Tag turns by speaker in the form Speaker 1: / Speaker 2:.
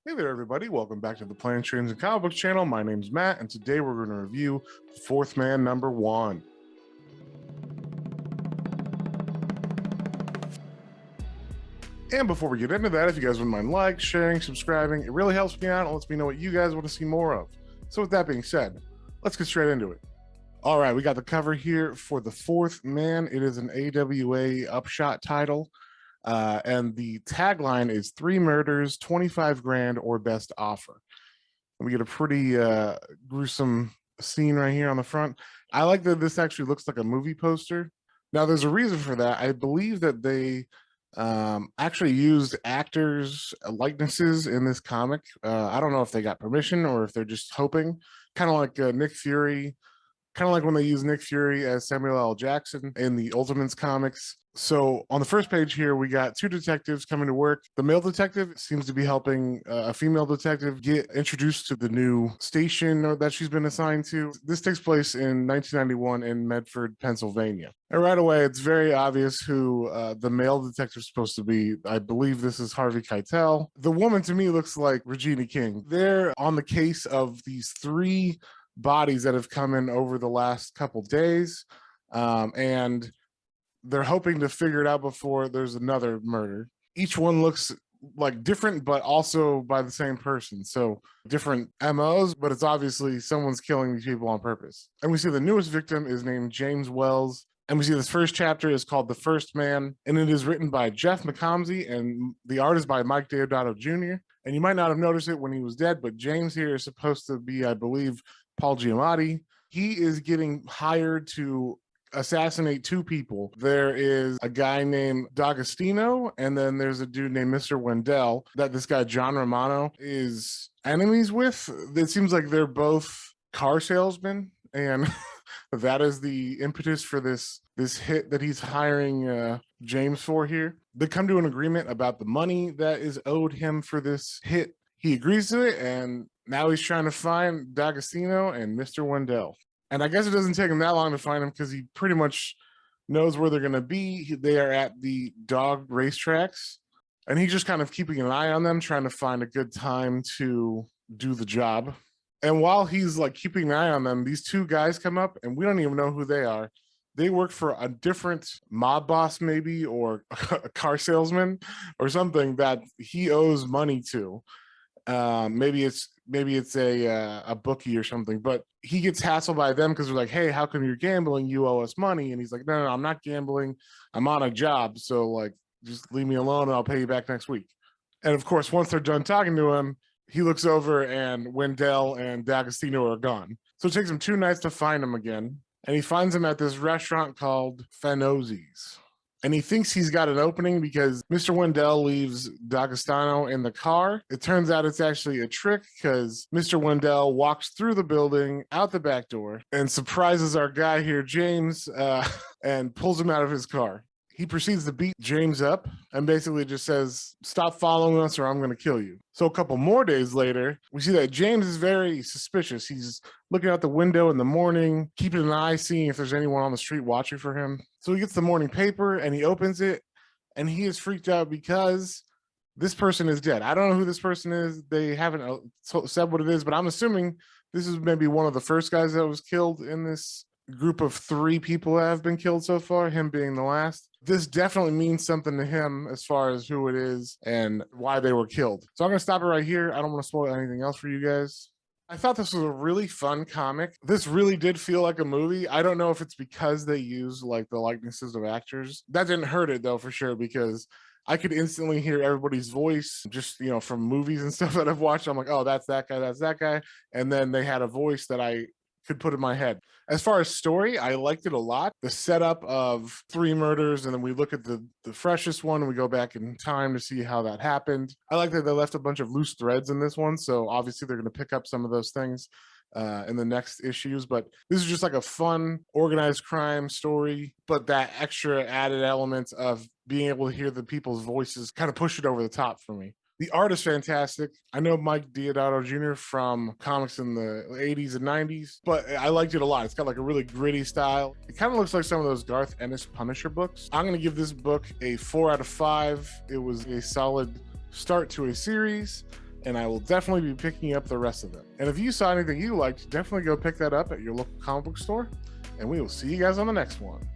Speaker 1: Hey there, everybody. Welcome back to the Planes, Trains, and Comic Books channel. My name's Matt, and today we're going to review Fourth Man #1. And before we get into that, if you guys wouldn't mind sharing, subscribing, it really helps me out and lets me know what you guys want to see more of. So with that being said, let's get straight into it. All right, we got the cover here for The Fourth Man. It is an AWA Upshot title. And the tagline is 3 murders, 25 grand or best offer. And we get a pretty gruesome scene right here on the front. I like that this actually looks like a movie poster. Now, there's a reason for that. I believe that they actually used actors' likenesses in this comic. I don't know if they got permission or if they're just hoping, kind of like Nick Fury, kind of like when they use Nick Fury as Samuel L. Jackson in the Ultimates comics. So on the first page here, we got 2 detectives coming to work. The male detective seems to be helping a female detective get introduced to the new station that she's been assigned to. This takes place in 1991 in Medford, Pennsylvania. And right away, it's very obvious who the male detective is supposed to be. I believe this is Harvey Keitel. The woman to me looks like Regina King. They're on the case of these 3 bodies that have come in over the last couple days. And they're hoping to figure it out before there's another murder. Each one looks like different, but also by the same person. So different MOs, but it's obviously someone's killing these people on purpose. And we see the newest victim is named James Wells. And we see this first chapter is called The First Man, and it is written by Jeff McComsey, and the art is by Mike Deodato Jr. And you might not have noticed it when he was dead, but James here is supposed to be, I believe, Paul Giamatti. He is getting hired to assassinate 2 people. There is a guy named D'Agostino, and then there's a dude named Mr. Wendell that this guy John Romano is enemies with. It seems like they're both car salesmen, and that is the impetus for this hit that he's hiring James for here. They come to an agreement about the money that is owed him for this hit. He agrees to it, and now he's trying to find D'Agostino and Mr. Wendell. And I guess it doesn't take him that long to find him because he pretty much knows where they're going to be. They are at the dog racetracks, and he's just kind of keeping an eye on them, trying to find a good time to do the job. And while he's like keeping an eye on them, these 2 guys come up, and we don't even know who they are. They work for a different mob boss, maybe, or a car salesman or something that he owes money to. Maybe it's a bookie or something, but he gets hassled by them because they're like, hey, how come you're gambling? You owe us money. And he's like, no, I'm not gambling. I'm on a job. So like, just leave me alone and I'll pay you back next week. And of course, once they're done talking to him, he looks over and Wendell and D'Agostino are gone. So it takes him 2 nights to find him again. And he finds him at this restaurant called Fanozzi's. And he thinks he's got an opening because Mr. Wendell leaves D'Agostino in the car. It turns out it's actually a trick because Mr. Wendell walks through the building, out the back door, and surprises our guy here, James, and pulls him out of his car. He proceeds to beat James up and basically just says, stop following us or I'm going to kill you. So a couple more days later, we see that James is very suspicious. He's looking out the window in the morning, keeping an eye, seeing if there's anyone on the street watching for him. So he gets the morning paper and he opens it, and he is freaked out because this person is dead. I don't know who this person is. They haven't said what it is, but I'm assuming this is maybe one of the first guys that was killed in this group of 3 people that have been killed so far, him being the last. This definitely means something to him as far as who it is and why they were killed. So I'm going to stop it right here. I don't want to spoil anything else for you guys. I thought this was a really fun comic. This really did feel like a movie. I don't know if it's because they use like the likenesses of actors. That didn't hurt it though, for sure, because I could instantly hear everybody's voice just, from movies and stuff that I've watched. I'm like, oh, that's that guy, that's that guy. And then they had a voice that I could put in my head. As far as story, I liked it a lot. The setup of 3 murders, and then we look at the freshest one, and we go back in time to see how that happened. I like that they left a bunch of loose threads in this one, so obviously they're going to pick up some of those things in the next issues. But this is just like a fun, organized crime story, but that extra added element of being able to hear the people's voices kind of push it over the top for me. The art is fantastic. I know Mike Deodato Jr. from comics in the 80s and 90s, but I liked it a lot. It's got like a really gritty style. It kind of looks like some of those Garth Ennis Punisher books. I'm going to give this book a 4 out of 5. It was a solid start to a series. and I will definitely be picking up the rest of them. And if you saw anything you liked, definitely go pick that up at your local comic book store, and we will see you guys on the next one.